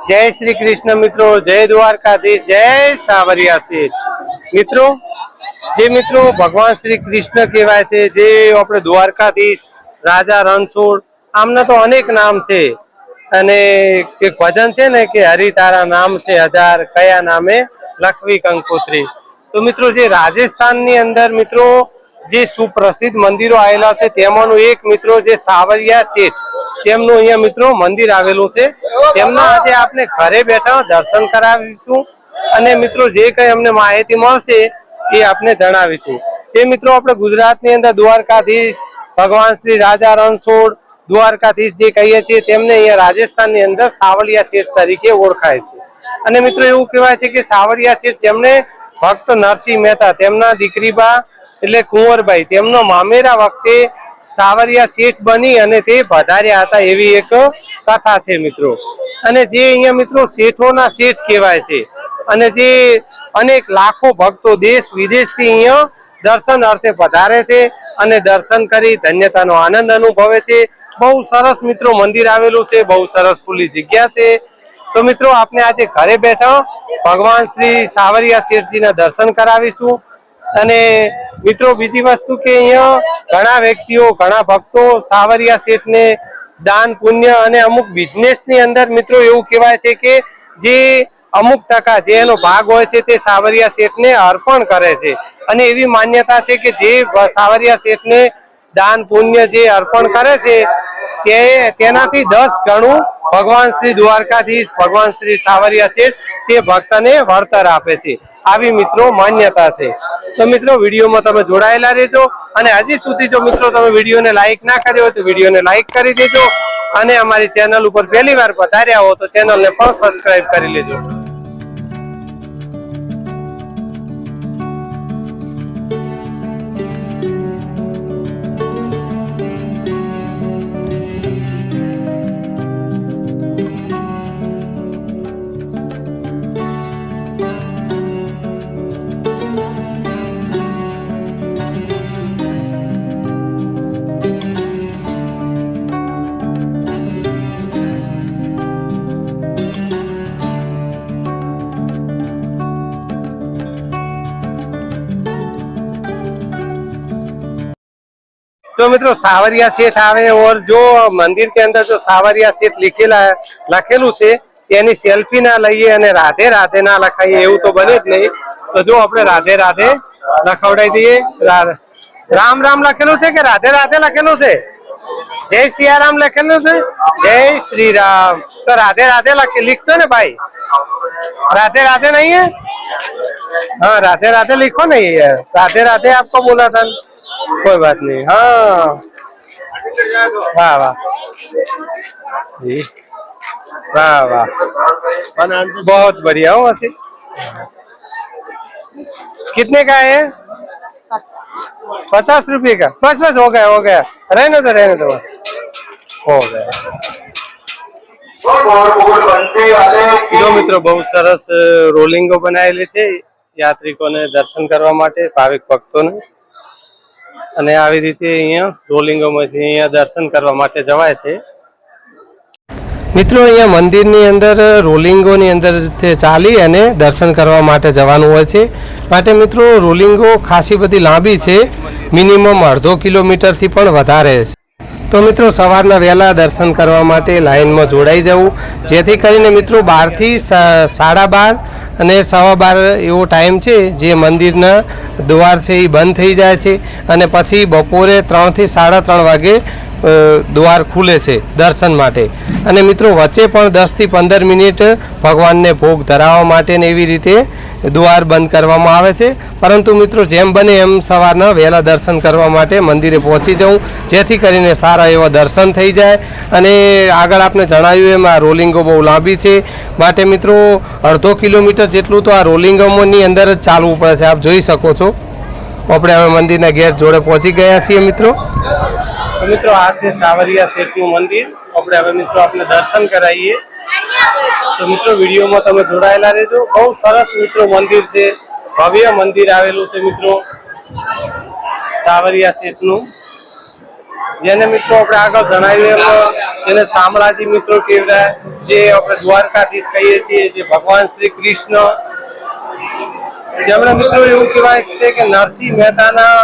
जय श्री कृष्ण मित्रों, जय द्वारकाधीश, जय सावरिया सेठ। मित्रों जे मित्रों भगवान श्री कृष्ण कहवाय छे, जे आपणे द्वारकाधीश राजा रणछोड़ आमना तो अनेक नाम छे अने एक भजन छे ने के हरि तारा नाम छे हजार कया नामे लखवी कंकोत्री। तो मित्रों जे राजस्थान नी अंदर मित्रों जे सुप्रसिद्ध मंदिरों आवेला छे तेमानुं एक मित्रों जे सावरिया सेठ तेमनुं अहींया मित्रों मंदिर आवेलुं छे। तेमना आज आपने घरे बैठा दर्शन करावीशुं अने मित्रों जे कई अमने माहिती मळशे ए आपने जणावीशुं। जे मित्रों आपणे गुजरातनी अंदर द्वारकाधीश भगवान श्री राजा रणछोड़ द्वारकाधीश जे कहीए छीए तेमने अहींया राजस्थाननी अंदर सावरिया सेठ तरीके ओळखाय छे। अने मित्रों एवुं कहेवाय छे के सावरिया सेठ जेमणे भक्त नरसिंह मेहता तेमना दीकरीबा એટલે કુંવરબાઈ તેમનો મામેરા વખતે સાવરિયા શેઠ બની અને તે પધાર્યા હતા એવી એક કથા છે મિત્રો। અને જે અહીંયા મિત્રો શેઠોના શેઠ કહેવાય છે અને જે અનેક લાખો ભક્તો દેશ વિદેશથી અહીંયા દર્શન અર્થે પધારે છે અને દર્શન કરી ધન્યતાનો આનંદ અનુભવે છે। બહુ સરસ મિત્રો મંદિર આવેલું છે, બહુ સરસ ખુલ્લી જગ્યા છે। તો મિત્રો આપણે આજે ઘરે બેઠા ભગવાન શ્રી સાવરિયા શેઠજીના દર્શન કરાવીશું। અને મિત્રો બીજી વસ્તુ કે અહીંયા ઘણા વ્યક્તિઓ ઘણા ભક્તો સાવરિયા શેઠને દાન પુણ્ય અને અમુક બિઝનેસની અંદર મિત્રો એવું કહેવાય છે કે જે અમુક ટકા જે એનો ભાગ હોય છે તે સાવરિયા શેઠને અર્પણ કરે છે અને એવી માન્યતા છે કે જે સાવરિયા શેઠને દાન પુણ્ય જે અર્પણ કરે છે તે તેનાથી 10 ગણું ભગવાન શ્રી દ્વારકાધીશ ભગવાન શ્રી સાવરિયા શેઠ તે ભક્તને વળતર આપે છે। આવી મિત્રો માન્યતા છે। तो मित्रों वीडियो में तमे जोड़ायेला रहेजो अने हजी सुधी जो मित्रों तमे वीडियो ने लाइक ना कर्यो हो तो वीडियो ने लाइक करी देजो अने अमारी चेनल पर पहली बार पधार्या हो तो चेनल ने पण सब्सक्राइब करी लेजो। तो मित्रों सावरिया सेठ आवे और जो मंदिर के अंदर जो सावरिया सेठ लखेलू है तेनी सेल्फी ना लईए अने राधे राधे ना लखाईए एवं तो बने ज नहीं। तो जो अपने राधे राधे लखवड़ाई दीए। राम राम लखेलू है कि राधे राधे लखेलू है? जय सियाराम लखेलू है, जय श्री राम। तो राधे राधे लिख दो ना भाई, राधे राधे नहीं है? हाँ राधे राधे लिखो नहीं है, राधे राधे आपको बोला था, कोई बात नहीं। हाँ वाह वाह वाह वाह बहुत बढ़िया हो वैसे। कितने का है? 50 रुपये का। बस बस हो गया हो गया, रहने दो बस हो गया। जो मित्रों बहुत सरस रोलिंगो बनाएली छे यात्रिकोने दर्शन करवा माटे भाविक भक्तोने અને આવી રીતે અહીંયા રોલિંગોમાંથી અહીંયા દર્શન કરવા માટે જવાય છે। મિત્રો અહીંયા મંદિરની અંદર રોલિંગોની અંદર ચાલી અને દર્શન કરવા માટે જવાનું હોય છે। માટે મિત્રો રોલિંગો ખાસી બધી લાંબી છે, મિનિમમ અડધો કિલોમીટરથી પણ વધારે છે। તો મિત્રો સવારના વહેલા દર્શન કરવા માટે લાઈનમાં જોડાઈ જવું જેથી કરીને મિત્રો 12 થી 12:30 અને 12:15 એવો ટાઈમ છે જે મંદિરના દ્વાર છે એ બંધ થઈ જાય છે અને પછી બપોરે 3 થી 3:30 વાગે દ્વાર ખુલે છે દર્શન માટે। અને મિત્રો વચ્ચે પણ 10 થી 15 મિનિટ ભગવાનને ભોગ ધરાવવા માટે ને એવી રીતે દ્વાર બંધ કરવામાં આવે છે। પરંતુ મિત્રો જેમ બને એમ સવારના વહેલા દર્શન કરવા માટે મંદિરે પહોંચી જવું જેથી કરીને સારા એવા દર્શન થઈ જાય। અને આગળ આપણે જણાવ્યું એમ આ રોલિંગો બહુ લાંબી છે માટે મિત્રો અડધો કિલોમીટર જેટલું તો આ રોલિંગોની અંદર જ ચાલવું પડે છે। આપ જોઈ શકો છો આપણે હવે મંદિરના ગેટ જોડે પહોંચી ગયા છીએ મિત્રો। तो मित्रों आ है सावरिया सेठनु मंदिर। આપણે હવે મિત્રો આપણે દર્શન કરાવીએ। તો મિત્રો વિડીયોમાં તમે જોડાયેલા રહેજો। બહુ સરસ મિત્રો મંદિર છે, ભવ્ય મંદિર આવેલું છે મિત્રો સાવરિયા સેઠનું। જેને મિત્રો આપણે આગળ જણાવ્યું જેને શામળાજી મિત્રો કહેવાય, જે આપણે દ્વારકાધીશ કહીએ છીએ, જે ભગવાન શ્રી કૃષ્ણ, જેમણે મિત્રો એવું કહેવાય છે કે નરસિંહ મહેતાના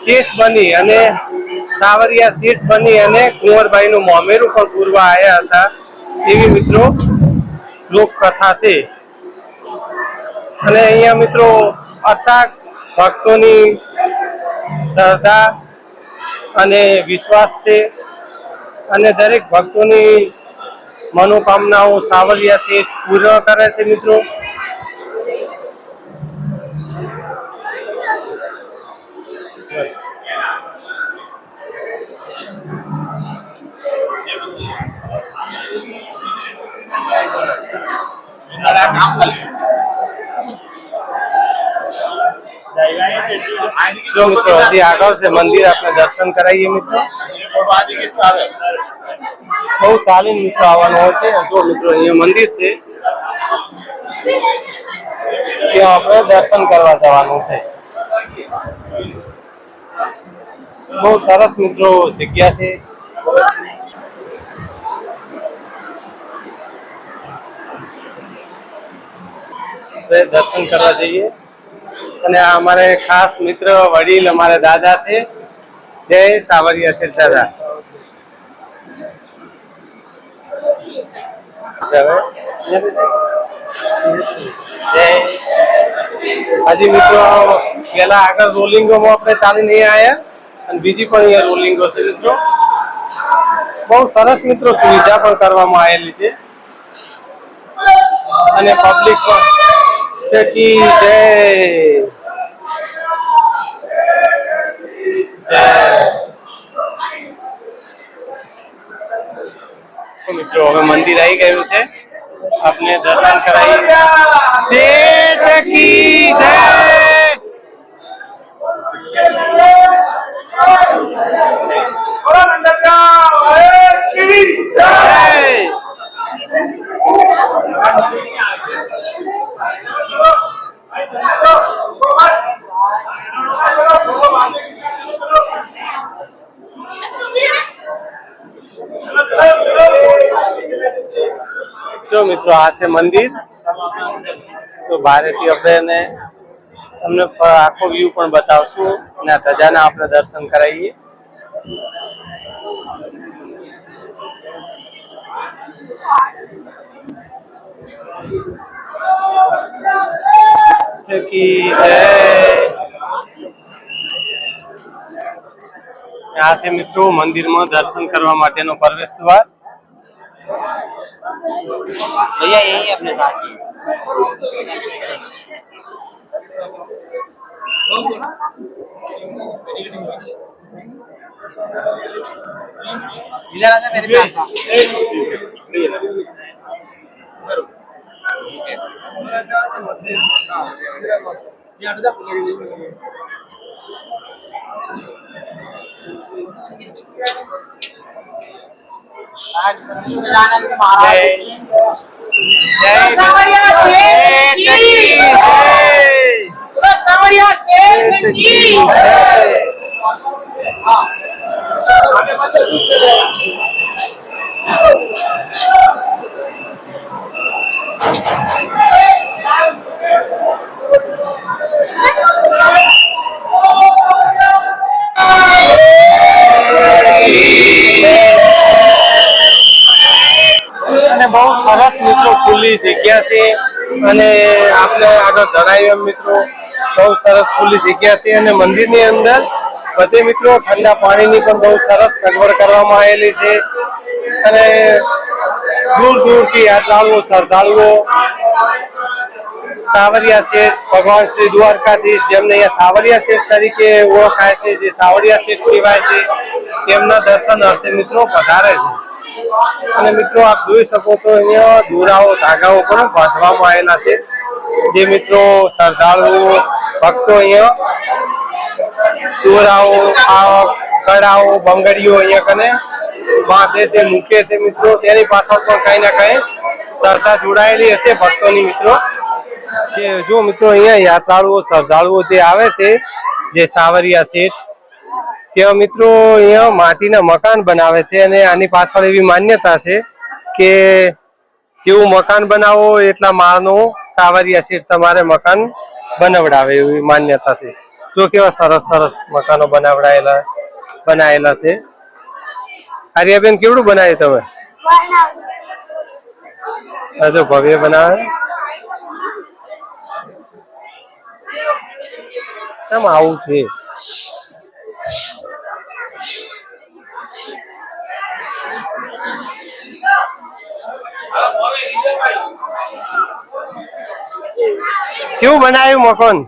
શેઠ બની અને સાવરિયા શેઠ બની અને કુંવરબાઈનું મોમેરું પણ પૂરવા આવ્યા હતા, એવી મિત્રો લોકકથા છે. અને અહીંયા મિત્રો અથાગ ભક્તોની શ્રદ્ધા અને વિશ્વાસ છે અને દરેક ભક્તોની મનોકામનાઓ સાવરિયા છે પૂર્ણ કરે છે મિત્રો. જો મિત્રો હજી આગળ છે મંદિર, આપણે દર્શન કરાવીએ મિત્રો. બહુ ચાલીને મિત્રો આવવાનું હોય છે. જો મિત્રો અહીંયા મંદિર છે, ત્યાં આપણે દર્શન કરવા જવાનું છે. બહુ સરસ મિત્રો જગ્યા છે. દર્શન કરવા જઈએ. અને આ અમારે ખાસ મિત્ર વડીલ અમારા દાદા છે. જય સાવરિયા છે દાદા. હજી મિત્રો પેલા આગળ રોલિંગોમાં આપણે ચાલીને અહીંયા આવ્યા અને બીજી પણ અહીંયા રોલિંગો છે મિત્રો. બહુ સરસ મિત્રો સુવિધા પણ કરવામાં આવેલી છે અને પબ્લિક પણ મિત્રો હવે મંદિર આવી ગયું છે, આપને દર્શન કરાવી. શેઠ કી જય. જો મિત્રો આ છે મંદિર. તો બહારેથી આપણે તમને આખો વ્યૂ પણ બતાવશું અને આ ધજાના આપણે દર્શન કરાવીએ. આ છે મિત્રો મંદિરમાં દર્શન કરવા માટેનો પ્રવેશ દ્વાર. भैया यही अपने साथ इधर आजा मेरे पास બહુ સરસ મિત્રો ખુલ્લી જગ્યા છે અને આપણે આગળ જણાવ્યું મિત્રો બહુ સરસ ખુલ્લી જગ્યા છે અને મંદિરની અંદર બધે મિત્રો ઠંડા પાણીની પણ બહુ સરસ સગવડ કરવામાં આવેલી છે અને દૂર દૂરથી યાત્રાળુઓ શ્રદ્ધાળુઓ સાવરિયા શેઠ ભગવાન શ્રી દ્વારકાધીશ, જેમને અહીંયા સાવરિયા શેઠ તરીકે ઓળખાય છે, જે સાવરિયા શેઠ કહેવાય છે, તેમના દર્શન અર્થે મિત્રો પધારે છે. અને મિત્રો આપ જોઈ શકો છો અહીંયા દોરાઓ ધાગાઓ પણ બાંધવામાં આવેલા છે, જે મિત્રો શ્રદ્ધાળુઓ ભક્તો અહીંયા દોરાઓ કડાઓ બંગડીઓ અહીંયા કને બાંધે છે, મૂકે છે મિત્રો. તેની પાછળ પણ કઈ ના કઈ શ્રદ્ધા જોડાયેલી હશે ભક્તોની મિત્રો. જે જો મિત્રો અહીંયા યાત્રાળુઓ શ્રદ્ધાળુઓ જે આવે છે, જે સાવરિયા શેઠ, ત્યાં મિત્રો અહીંયા માટીના મકાન બનાવે છે અને આની પાછળ એવી માન્યતા છે કે જેવું મકાન બનાવો એટલા માળનું સાવરિયા શેઠ તમારે મકાન બનાવડાવે એવી માન્યતા છે. જો કેવા સરસ સરસ મકાનો બનાયેલા છે. આર્યાબેન કેવડું બનાવ્યું તમે? હજુ ભવ્ય બનાવે. કેમ આવું છે? કેવું બનાવ્યું મકાન?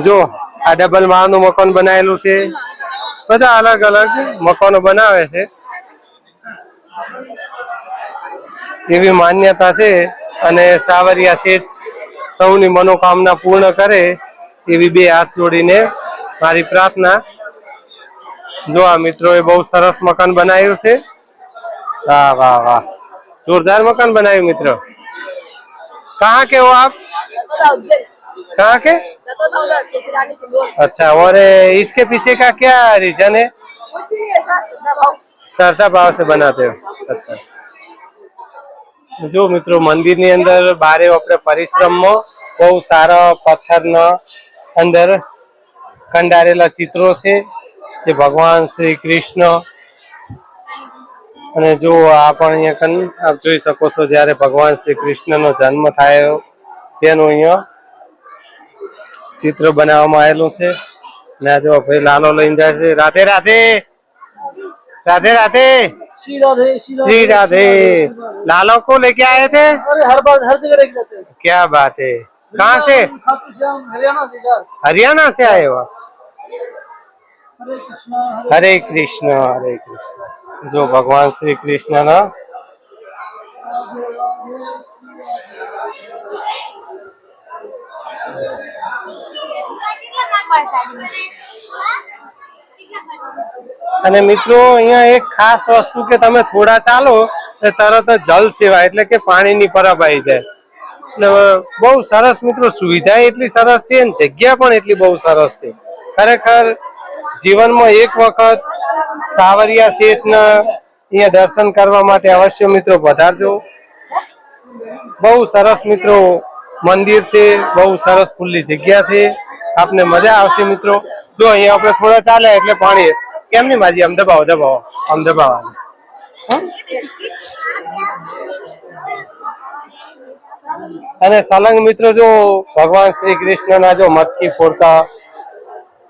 જો આ ડબલ માળનું મકાન બનાવેલું છે. બધા અલગ અલગ મકાનો બનાવે છે એવી માન્યતા છે. અને સાવરિયા શેઠ સૌની મનોકામના પૂર્ણ કરે એવી બે હાથ જોડીને મારી પ્રાર્થના. જો આ મિત્રોએ બહુ સરસ મકાન બનાવ્યું છે. વાહ વાહ વાહ, जोरदार मकान बनाए मित्र. कहाँ के हो आप? कहाँ के? अच्छा, और इसके पीछे का क्या रीजन है? श्रद्धा भाव से बनाते हो. अच्छा. जो मित्रों मंदिर ની અંદર બારે આપણે પરિશ્રમમાં બહુ સારા પથ્થરના અંદર કંડારેલા ચિત્રો છે જે ભગવાન શ્રી કૃષ્ણ. અને જો આ પણ અહીંયા આપ જોઈ શકો છો જ્યારે ભગવાન શ્રી કૃષ્ણનો જન્મ થયો તેનું અહીંયા ચિત્ર બનાવવામાં આવેલું છે. ને જો ભાઈ લાલો લઈને જાય છે. રાધે રાધે, राधे राधे, श्री राधे, श्री राधे. लालो को लेके आए थे? अरे हर बार हर जगह लेके जाते हैं. क्या बात है. कहाँ से? खाटू श्याम हरियाणा से यार. हरियाणा से आए हो? हरे कृष्ण हरे कृष्ण हरे कृष्ण. जो भगवान श्री कृष्ण ना અને મિત્રો અહીંયા એક ખાસ વસ્તુ કે તમે થોડા ચાલો તો તરત જ જલ સેવા એટલે કે પાણીની પરબ આવી જાય. એટલે બહુ સરસ મિત્રો, સુવિધા એટલી સરસ છે અને જગ્યા પણ એટલી બહુ સરસ છે. ખરેખર જીવનમાં એક વખત સાવરિયા શેઠના અહીંયા દર્શન કરવા માટે અવશ્ય મિત્રો પધારજો. બહુ સરસ મિત્રો મંદિર છે, બહુ સરસ ખુલ્લી જગ્યા છે, આપને મજા આવશે મિત્રો. જો અહીંયા આપણે થોડા ચાલે એટલે પાણી કેમ નહીં માજી, આમ દબાવો દબાવો, આમ દબાવો. અને સલંગ મિત્રો જો ભગવાન શ્રી કૃષ્ણના જો મટકી ફોડતા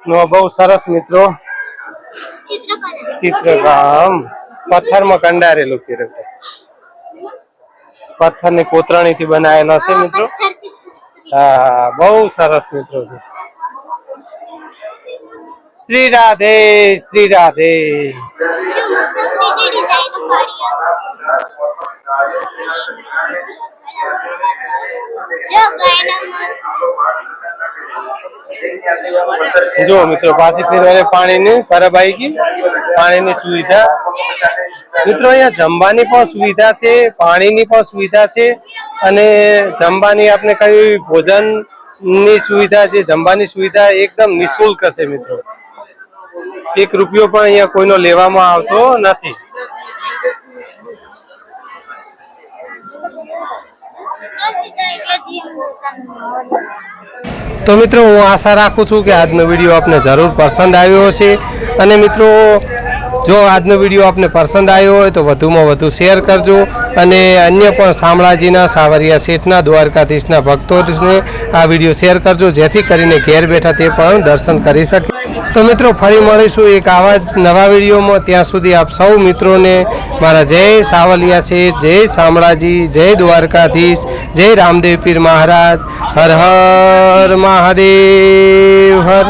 નો બહુ સરસ મિત્રો ચિત્રકામ પથ્થરમાં કંડારેલું કરેલું, પથ્થરની કોતરણીથી બનાવેલા છે મિત્રો. હા, બહુ સરસ મિત્રો છે. श्री राधे, श्री राधे. जो मित्रों पाછી ફેરવાને પાણીની પરબ આવી ગઈ. પાણીની સુવિધા મિત્રો અહીંયા જમવાની પણ સુવિધા છે, પાણીની પણ સુવિધા છે અને જમવાની આપણે કઈ ભોજનની સુવિધા છે. જમવાની સુવિધા એકદમ નિઃશુલ્ક છે મિત્રો. 1 રૂપિયો પણ અહીંયા કોઈનો લેવામાં આવતો નથી. તો મિત્રો હું આશા રાખું છું કે આજનો વિડીયો આપને જરૂર પસંદ આવ્યો હશે. અને મિત્રો જો આજનો વિડીયો આપને પસંદ આવ્યો હોય તો વધુમાં વધુ શેર કરજો અને અન્ય પણ શામળાજીના સાવરિયા શેઠના દ્વારકાધીશના ભક્તોને આ વિડીયો શેર કરજો જેથી કરીને ઘેર બેઠા તે પણ દર્શન કરી શકે. તો મિત્રો ફરી મળીશું એક આવા જ નવા વિડીયોમાં. ત્યાં સુધી આપ સૌ મિત્રોને મારા જય સાવલિયા શેઠ, જય શામળાજી, જય દ્વારકાધીશ, જય રામદેવ પીર મહારાજ. હર હર મહાદેવ હર.